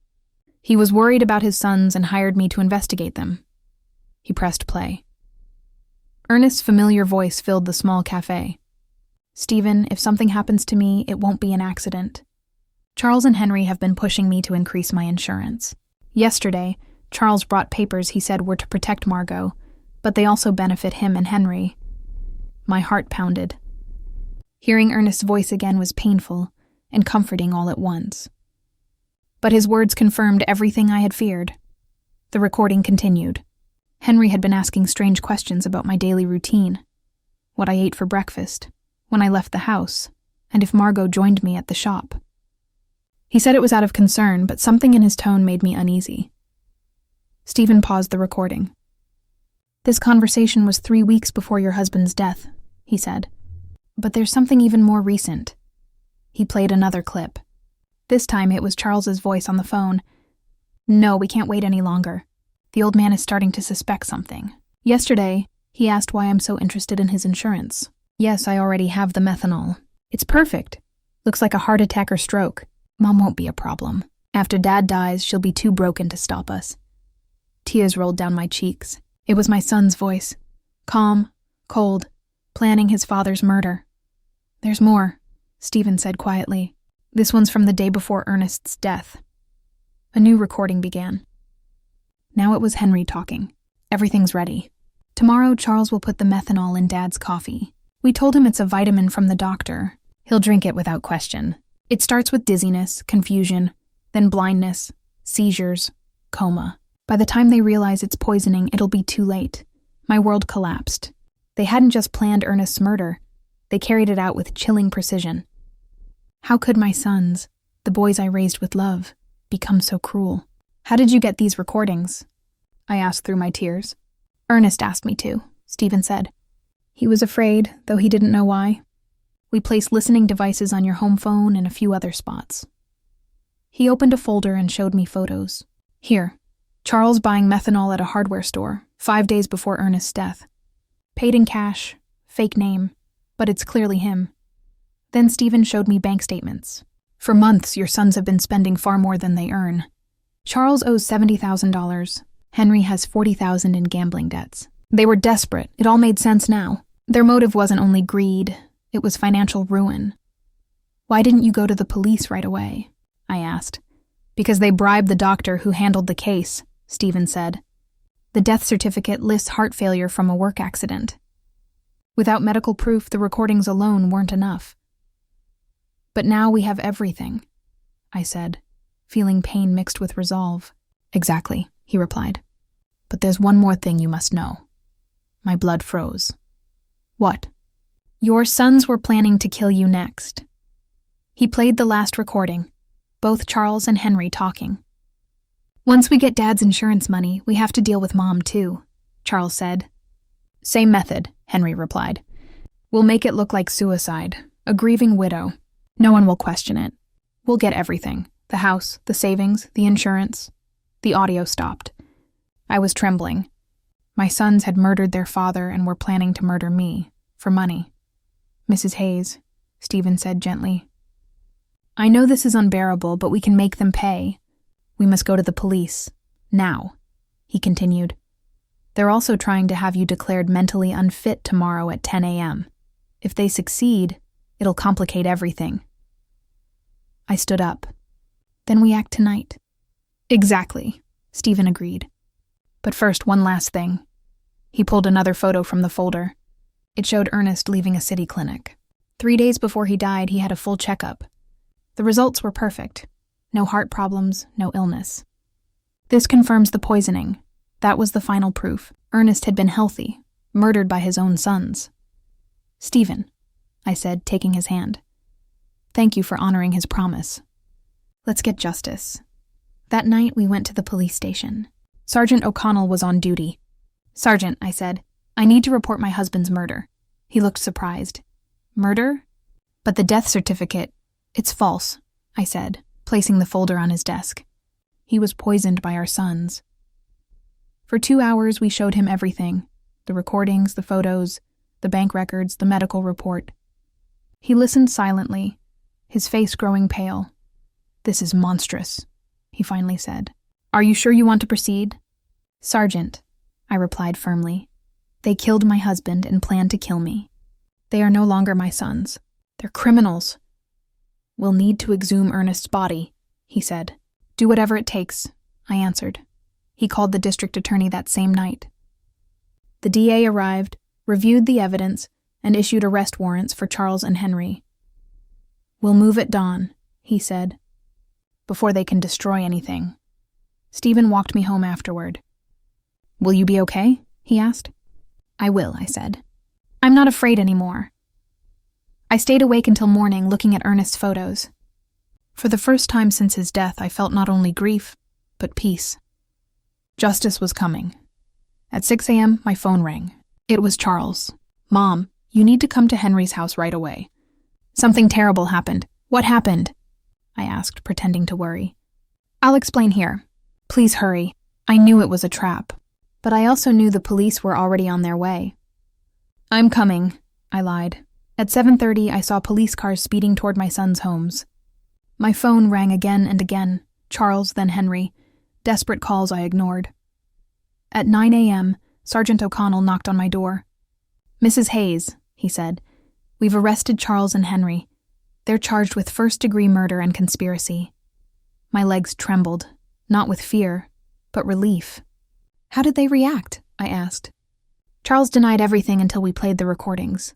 He was worried about his sons and hired me to investigate them. He pressed play. Ernest's familiar voice filled the small cafe. "Stephen, if something happens to me, it won't be an accident. Charles and Henry have been pushing me to increase my insurance. Yesterday, Charles brought papers he said were to protect Margot, but they also benefit him and Henry." My heart pounded. Hearing Ernest's voice again was painful and comforting all at once. But his words confirmed everything I had feared. The recording continued. Henry had been asking strange questions about my daily routine, what I ate for breakfast, when I left the house, and if Margot joined me at the shop. He said it was out of concern, but something in his tone made me uneasy. Stephen paused the recording. "This conversation was 3 weeks before your husband's death," he said. "But there's something even more recent." He played another clip. This time it was Charles's voice on the phone. "No, we can't wait any longer. The old man is starting to suspect something. Yesterday, he asked why I'm so interested in his insurance. Yes, I already have the methanol. It's perfect. Looks like a heart attack or stroke. Mom won't be a problem. After Dad dies, she'll be too broken to stop us." Tears rolled down my cheeks. It was my son's voice. Calm, cold, planning his father's murder. "There's more," Stephen said quietly. "This one's from the day before Ernest's death." A new recording began. Now it was Henry talking. "Everything's ready. Tomorrow, Charles will put the methanol in Dad's coffee. We told him it's a vitamin from the doctor. He'll drink it without question. It starts with dizziness, confusion, then blindness, seizures, coma. By the time they realize it's poisoning, it'll be too late." My world collapsed. They hadn't just planned Ernest's murder. They carried it out with chilling precision. How could my sons, the boys I raised with love, become so cruel? "How did you get these recordings?" I asked through my tears. "Ernest asked me to," Stephen said. "He was afraid, though he didn't know why. We placed listening devices on your home phone and a few other spots." He opened a folder and showed me photos. "Here, Charles buying methanol at a hardware store, 5 days before Ernest's death. Paid in cash, fake name, but it's clearly him." Then Stephen showed me bank statements. "For months, your sons have been spending far more than they earn. Charles owes $70,000. Henry has $40,000 in gambling debts. They were desperate. It all made sense now. Their motive wasn't only greed, it was financial ruin." "Why didn't you go to the police right away?" I asked. "Because they bribed the doctor who handled the case," Stephen said. "The death certificate lists heart failure from a work accident. Without medical proof, the recordings alone weren't enough." "But now we have everything," I said, feeling pain mixed with resolve. "Exactly," he replied. "But there's one more thing you must know." My blood froze. "What?" "Your sons were planning to kill you next." He played the last recording, both Charles and Henry talking. "Once we get Dad's insurance money, we have to deal with Mom too," Charles said. "Same method," Henry replied. "We'll make it look like suicide, a grieving widow. No one will question it. We'll get everything. The house, the savings, the insurance." The audio stopped. I was trembling. My sons had murdered their father and were planning to murder me, for money. "Mrs. Hayes," Stephen said gently. "I know this is unbearable, but we can make them pay. We must go to the police. Now," he continued. "They're also trying to have you declared mentally unfit tomorrow at 10 a.m. If they succeed, it'll complicate everything." I stood up. "Then we act tonight." "Exactly," Stephen agreed. "But first, one last thing." He pulled another photo from the folder. It showed Ernest leaving a city clinic. 3 days before he died, he had a full checkup. The results were perfect. No heart problems, no illness. This confirms the poisoning. That was the final proof. Ernest had been healthy, murdered by his own sons. "Stephen," I said, taking his hand. "Thank you for honoring his promise. Let's get justice." That night, we went to the police station. Sergeant O'Connell was on duty. "Sergeant," I said, "I need to report my husband's murder." He looked surprised. "Murder?" "But the death certificate, it's false," I said, placing the folder on his desk. "He was poisoned by our sons." For 2 hours, we showed him everything. The recordings, the photos, the bank records, the medical report. He listened silently, his face growing pale. "This is monstrous," he finally said. "Are you sure you want to proceed?" "Sergeant," I replied firmly, They killed my husband and planned to kill me. They are no longer my sons. They're criminals. We'll need to exhume Ernest's body, he said. Do whatever it takes, I answered. He called the district attorney that same night. The DA arrived, reviewed the evidence, and issued arrest warrants for Charles and Henry. We'll move at dawn, he said, before they can destroy anything. Stephen walked me home afterward. Will you be okay? He asked. I will, I said. I'm not afraid anymore. I stayed awake until morning looking at Ernest's photos. For the first time since his death, I felt not only grief, but peace. Justice was coming. At 6 a.m., my phone rang. It was Charles. Mom, you need to come to Henry's house right away. Something terrible happened. What happened? I asked, pretending to worry. I'll explain here. Please hurry. I knew it was a trap. But I also knew the police were already on their way. I'm coming, I lied. At 7:30, I saw police cars speeding toward my sons' homes. My phone rang again and again. Charles, then Henry. Desperate calls I ignored. At 9 a.m., Sergeant O'Connell knocked on my door. Mrs. Hayes, he said, we've arrested Charles and Henry. They're charged with first-degree murder and conspiracy. My legs trembled, not with fear, but relief. How did they react? I asked. Charles denied everything until we played the recordings.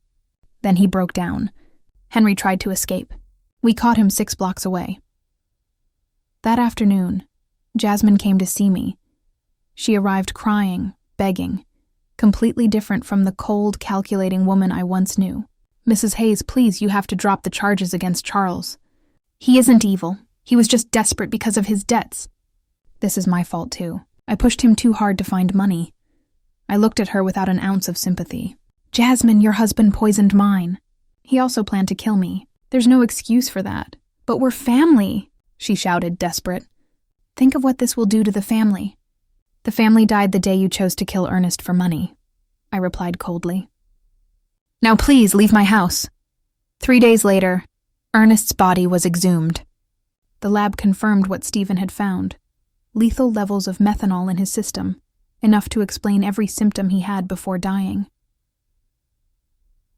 Then he broke down. Henry tried to escape. We caught him 6 blocks away. That afternoon, Jasmine came to see me. She arrived crying, begging, completely different from the cold, calculating woman I once knew. Mrs. Hayes, please, you have to drop the charges against Charles. He isn't evil. He was just desperate because of his debts. This is my fault, too. I pushed him too hard to find money. I looked at her without an ounce of sympathy. Jasmine, your husband poisoned mine. He also planned to kill me. There's no excuse for that. But we're family, she shouted, desperate. Think of what this will do to the family. The family died the day you chose to kill Ernest for money, I replied coldly. Now please leave my house. 3 days later, Ernest's body was exhumed. The lab confirmed what Stephen had found. Lethal levels of methanol in his system, enough to explain every symptom he had before dying.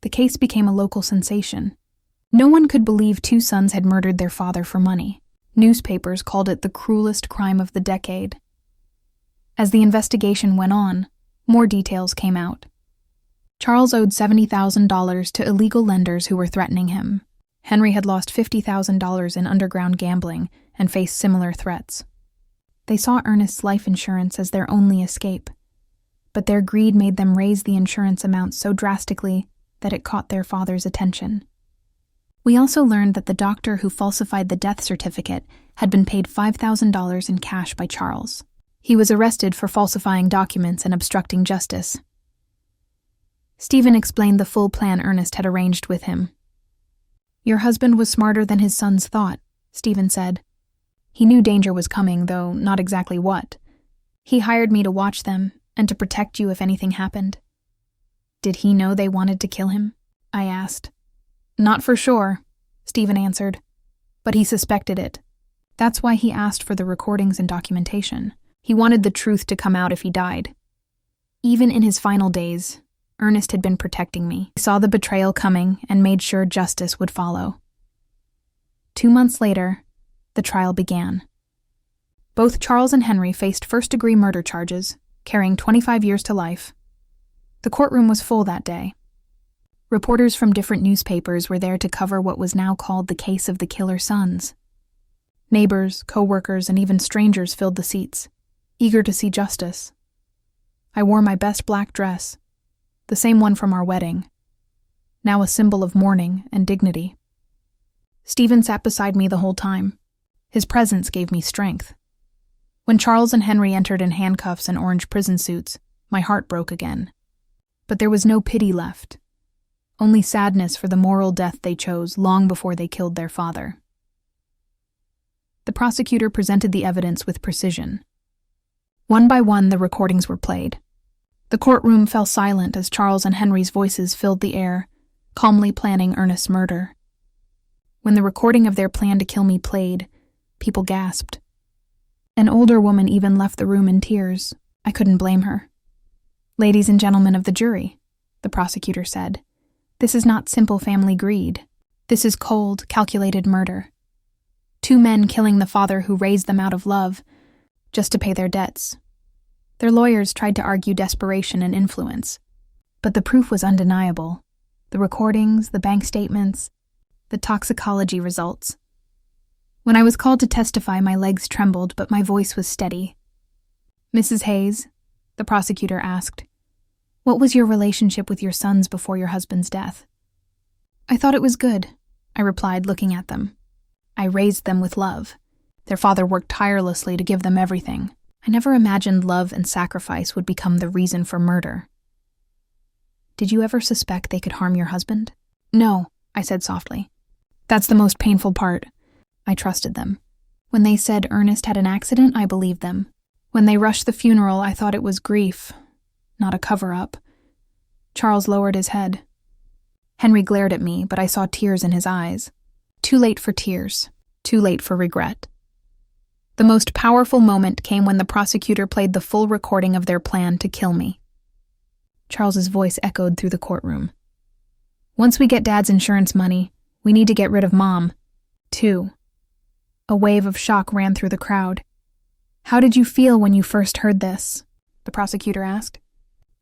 The case became a local sensation. No one could believe 2 sons had murdered their father for money. Newspapers called it the cruelest crime of the decade. As the investigation went on, more details came out. Charles owed $70,000 to illegal lenders who were threatening him. Henry had lost $50,000 in underground gambling and faced similar threats. They saw Ernest's life insurance as their only escape, but their greed made them raise the insurance amount so drastically that it caught their father's attention. We also learned that the doctor who falsified the death certificate had been paid $5,000 in cash by Charles. He was arrested for falsifying documents and obstructing justice. Stephen explained the full plan Ernest had arranged with him. Your husband was smarter than his sons thought, Stephen said. He knew danger was coming, though not exactly what. He hired me to watch them and to protect you if anything happened. Did he know they wanted to kill him? I asked. Not for sure, Stephen answered, but he suspected it. That's why he asked for the recordings and documentation. He wanted the truth to come out if he died. Even in his final days, Ernest had been protecting me. He saw the betrayal coming and made sure justice would follow. 2 months later, the trial began. Both Charles and Henry faced first-degree murder charges, carrying 25 years to life. The courtroom was full that day. Reporters from different newspapers were there to cover what was now called the case of the killer sons. Neighbors, co-workers, and even strangers filled the seats, eager to see justice. I wore my best black dress, the same one from our wedding, now a symbol of mourning and dignity. Stephen sat beside me the whole time. His presence gave me strength. When Charles and Henry entered in handcuffs and orange prison suits, my heart broke again. But there was no pity left, only sadness for the moral death they chose long before they killed their father. The prosecutor presented the evidence with precision. One by one, the recordings were played. The courtroom fell silent as Charles and Henry's voices filled the air, calmly planning Ernest's murder. When the recording of their plan to kill me played, people gasped. An older woman even left the room in tears. I couldn't blame her. "Ladies and gentlemen of the jury," the prosecutor said, "this is not simple family greed. This is cold, calculated murder. Two men killing the father who raised them out of love, just to pay their debts." Their lawyers tried to argue desperation and influence, but the proof was undeniable. The recordings, the bank statements, the toxicology results. When I was called to testify, my legs trembled, but my voice was steady. "Mrs. Hayes," the prosecutor asked, "what was your relationship with your sons before your husband's death?" "I thought it was good," I replied, looking at them. "I raised them with love. Their father worked tirelessly to give them everything. I never imagined love and sacrifice would become the reason for murder." "Did you ever suspect they could harm your husband?" "No," I said softly. "That's the most painful part." I trusted them. When they said Ernest had an accident, I believed them. When they rushed the funeral, I thought it was grief, not a cover-up. Charles lowered his head. Henry glared at me, but I saw tears in his eyes. Too late for tears, too late for regret. The most powerful moment came when the prosecutor played the full recording of their plan to kill me. Charles's voice echoed through the courtroom. "Once we get Dad's insurance money, we need to get rid of Mom, too." A wave of shock ran through the crowd. "How did you feel when you first heard this?" the prosecutor asked.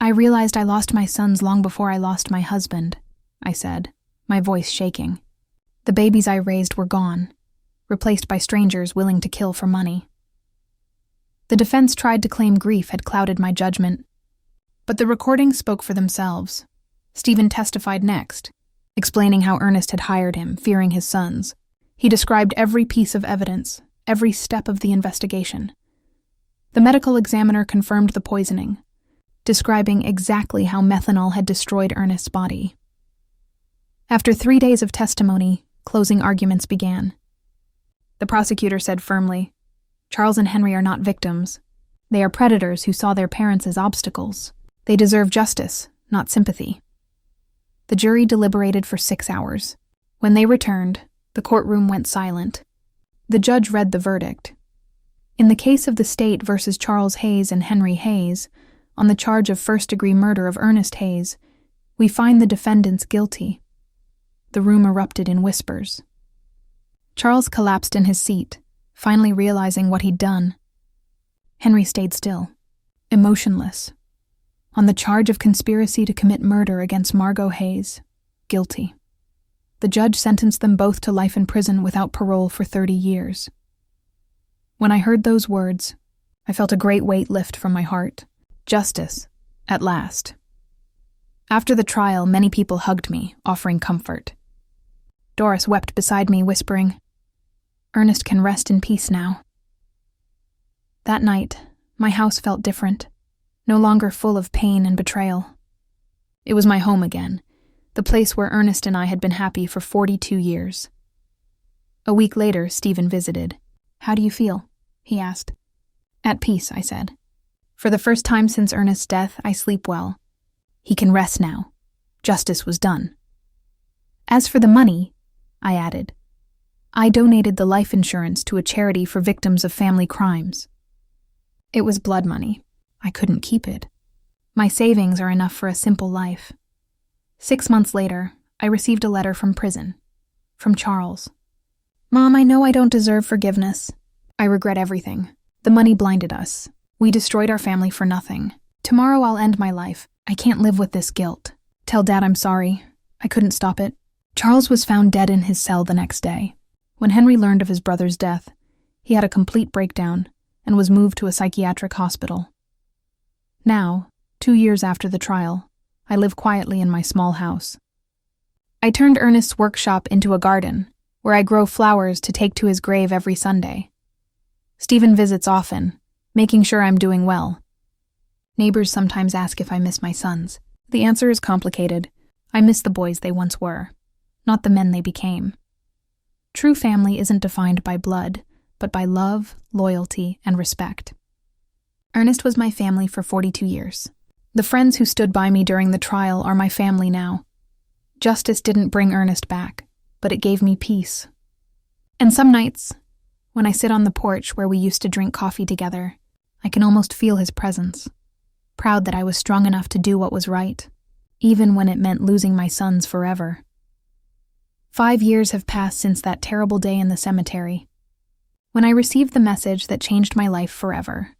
"I realized I lost my sons long before I lost my husband," I said, my voice shaking. "The babies I raised were gone, replaced by strangers willing to kill for money." The defense tried to claim grief had clouded my judgment, but the recordings spoke for themselves. Stephen testified next, explaining how Ernest had hired him, fearing his sons. He described every piece of evidence, every step of the investigation. The medical examiner confirmed the poisoning, describing exactly how methanol had destroyed Ernest's body. After 3 days of testimony, closing arguments began. The prosecutor said firmly, "Charles and Henry are not victims. They are predators who saw their parents as obstacles. They deserve justice, not sympathy." The jury deliberated for 6 hours. When they returned, the courtroom went silent. The judge read the verdict. In the case of the state versus Charles Hayes and Henry Hayes, on the charge of first-degree murder of Ernest Hayes, we find the defendants guilty. The room erupted in whispers. Charles collapsed in his seat, finally realizing what he'd done. Henry stayed still, emotionless. On the charge of conspiracy to commit murder against Margot Hayes, guilty. The judge sentenced them both to life in prison without parole for 30 years. When I heard those words, I felt a great weight lift from my heart. Justice, at last. After the trial, many people hugged me, offering comfort. Doris wept beside me, whispering, "Ernest can rest in peace now." That night, my house felt different, no longer full of pain and betrayal. It was my home again, the place where Ernest and I had been happy for 42 years. A week later, Stephen visited. "How do you feel?" he asked. "At peace," I said. "For the first time since Ernest's death, I sleep well. He can rest now. Justice was done." "As for the money," I added, "I donated the life insurance to a charity for victims of family crimes. It was blood money. I couldn't keep it. My savings are enough for a simple life." 6 months later, I received a letter from prison, from Charles. "Mom, I know I don't deserve forgiveness. I regret everything. The money blinded us. We destroyed our family for nothing. Tomorrow I'll end my life. I can't live with this guilt. Tell Dad I'm sorry. I couldn't stop it." Charles was found dead in his cell the next day. When Henry learned of his brother's death, he had a complete breakdown and was moved to a psychiatric hospital. Now, 2 years after the trial, I live quietly in my small house. I turned Ernest's workshop into a garden, where I grow flowers to take to his grave every Sunday. Stephen visits often, making sure I'm doing well. Neighbors sometimes ask if I miss my sons. The answer is complicated. I miss the boys they once were, not the men they became. True family isn't defined by blood, but by love, loyalty, and respect. Ernest was my family for 42 years. The friends who stood by me during the trial are my family now. Justice didn't bring Ernest back, but it gave me peace. And some nights, when I sit on the porch where we used to drink coffee together, I can almost feel his presence. proud that I was strong enough to do what was right, even when it meant losing my sons forever. 5 years have passed since that terrible day in the cemetery, when I received the message that changed my life forever.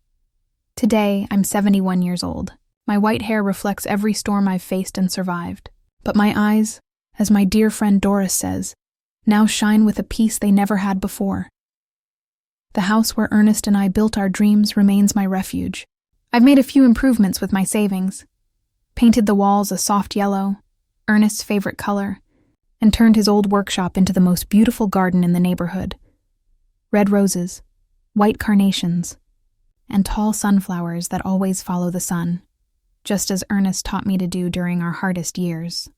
Today, I'm 71 years old. My white hair reflects every storm I've faced and survived. But my eyes, as my dear friend Doris says, now shine with a peace they never had before. The house where Ernest and I built our dreams remains my refuge. I've made a few improvements with my savings, painted the walls a soft yellow, Ernest's favorite color, and turned his old workshop into the most beautiful garden in the neighborhood. Red roses, white carnations, and tall sunflowers that always follow the sun, just as Ernest taught me to do during our hardest years.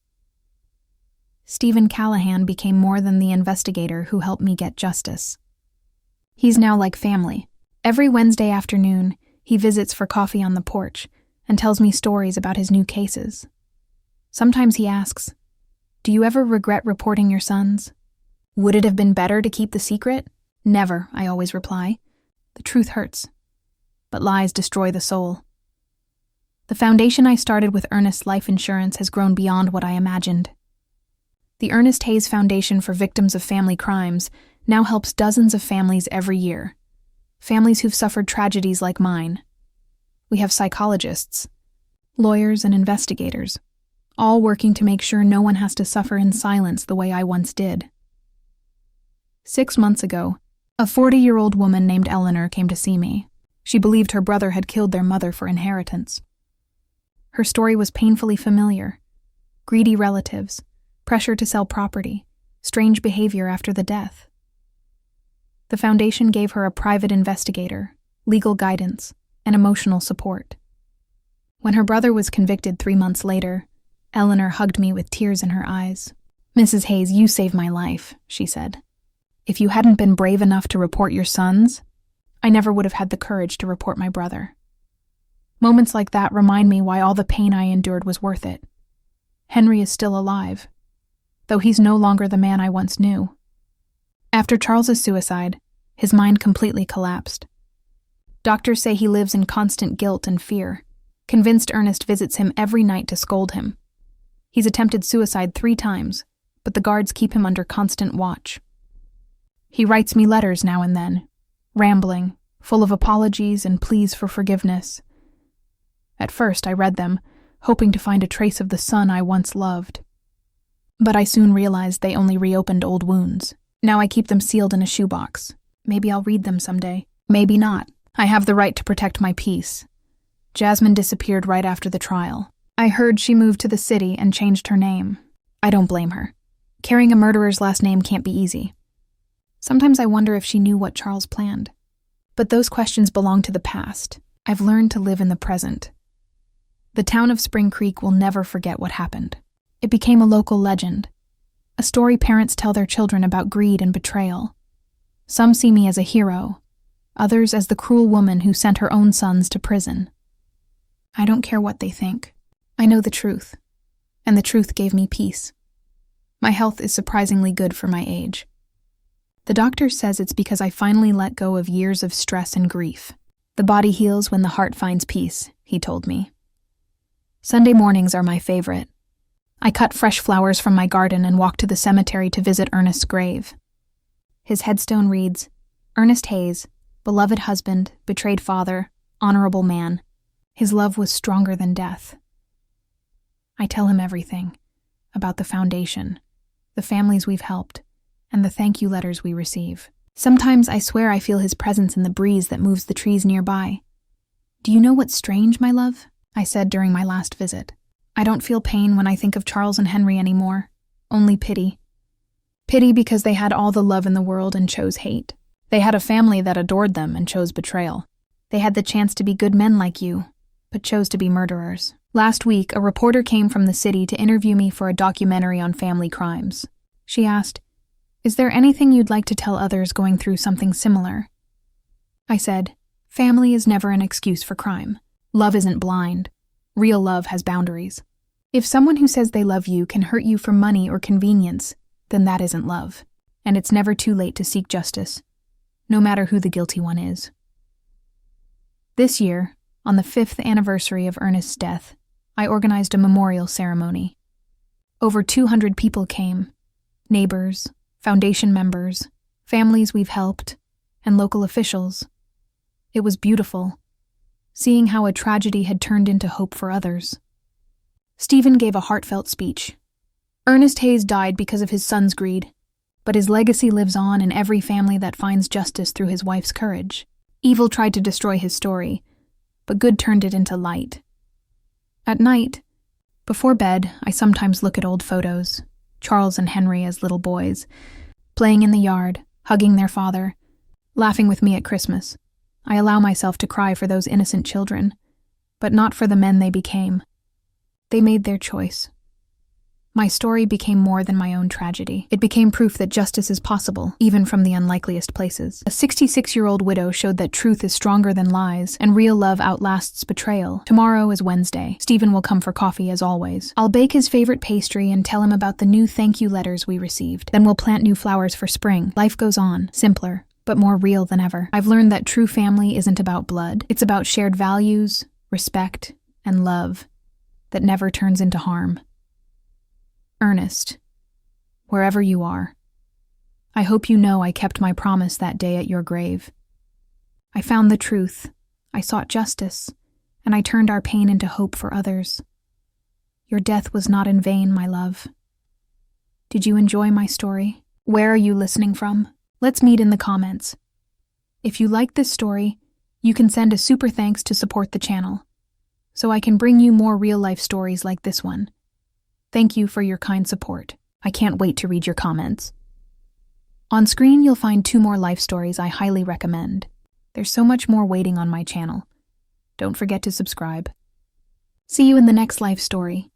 Stephen Callahan became more than the investigator who helped me get justice. He's now like family. Every Wednesday afternoon, he visits for coffee on the porch and tells me stories about his new cases. Sometimes he asks, "Do you ever regret reporting your sons? Would it have been better to keep the secret?" "Never," I always reply. The truth hurts, but lies destroy the soul. The foundation I started with Ernest's life insurance has grown beyond what I imagined. The Ernest Hayes Foundation for Victims of Family Crimes now helps dozens of families every year, families who've suffered tragedies like mine. We have psychologists, lawyers, and investigators, all working to make sure no one has to suffer in silence the way I once did. 6 months ago, a 40-year-old woman named Eleanor came to see me. She believed her brother had killed their mother for inheritance. Her story was painfully familiar: greedy relatives, pressure to sell property, strange behavior after the death. The foundation gave her a private investigator, legal guidance, and emotional support. When her brother was convicted 3 months later, Eleanor hugged me with tears in her eyes. "Mrs. Hayes, you saved my life," she said. "If you hadn't been brave enough to report your sons, I never would have had the courage to report my brother." Moments like that remind me why all the pain I endured was worth it. Henry is still alive, though he's no longer the man I once knew. After Charles's suicide, his mind completely collapsed. Doctors say he lives in constant guilt and fear, convinced Ernest visits him every night to scold him. He's attempted suicide 3 times, but the guards keep him under constant watch. He writes me letters now and then, rambling, full of apologies and pleas for forgiveness. At first I read them, hoping to find a trace of the son I once loved. But I soon realized they only reopened old wounds. Now I keep them sealed in a shoebox. Maybe I'll read them someday. Maybe not. I have the right to protect my peace. Jasmine disappeared right after the trial. I heard she moved to the city and changed her name. I don't blame her. Carrying a murderer's last name can't be easy. Sometimes I wonder if she knew what Charles planned. But those questions belong to the past. I've learned to live in the present. The town of Spring Creek will never forget what happened. It became a local legend, a story parents tell their children about greed and betrayal. Some see me as a hero, others as the cruel woman who sent her own sons to prison. I don't care what they think. I know the truth, and the truth gave me peace. My health is surprisingly good for my age. The doctor says it's because I finally let go of years of stress and grief. The body heals when the heart finds peace, he told me. Sunday mornings are my favorite. I cut fresh flowers from my garden and walk to the cemetery to visit Ernest's grave. His headstone reads, "Ernest Hayes, beloved husband, betrayed father, honorable man. His love was stronger than death." I tell him everything, about the foundation, the families we've helped, and the thank you letters we receive. Sometimes I swear I feel his presence in the breeze that moves the trees nearby. "Do you know what's strange, my love?" I said during my last visit. "I don't feel pain when I think of Charles and Henry anymore, only pity. Pity because they had all the love in the world and chose hate. They had a family that adored them and chose betrayal. They had the chance to be good men like you, but chose to be murderers." Last week, a reporter came from the city to interview me for a documentary on family crimes. She asked, "Is there anything you'd like to tell others going through something similar?" I said, "Family is never an excuse for crime. Love isn't blind. Real love has boundaries. If someone who says they love you can hurt you for money or convenience, then that isn't love. And it's never too late to seek justice, no matter who the guilty one is." This year, On the 5th anniversary of Ernest's death, I organized a memorial ceremony. Over 200 people came: neighbors, foundation members, families we've helped, and local officials. It was beautiful, seeing how a tragedy had turned into hope for others. Stephen gave a heartfelt speech. Ernest Hayes died because of his son's greed, but his legacy lives on in every family that finds justice through his wife's courage. Evil tried to destroy his story, but good turned it into light. At night, before bed, I sometimes look at old photos, Charles and Henry as little boys, playing in the yard, hugging their father, laughing with me at Christmas. I allow myself to cry for those innocent children, but not for the men they became. They made their choice. My story became more than my own tragedy. It became proof that justice is possible, even from the unlikeliest places. A 66-year-old widow showed that truth is stronger than lies, and real love outlasts betrayal. Tomorrow is Wednesday. Stephen will come for coffee as always. I'll bake his favorite pastry and tell him about the new thank you letters we received. Then we'll plant new flowers for spring. Life goes on, simpler, but more real than ever. I've learned that true family isn't about blood. It's about shared values, respect, and love that never turns into harm. Ernest, wherever you are, I hope you know I kept my promise that day at your grave. I found the truth, I sought justice, and I turned our pain into hope for others. Your death was not in vain, my love. Did you enjoy my story? Where are you listening from? Let's meet in the comments. If you like this story, you can send a super thanks to support the channel, so I can bring you more real-life stories like this one. Thank you for your kind support. I can't wait to read your comments. On screen, you'll find 2 more life stories I highly recommend. There's so much more waiting on my channel. Don't forget to subscribe. See you in the next life story.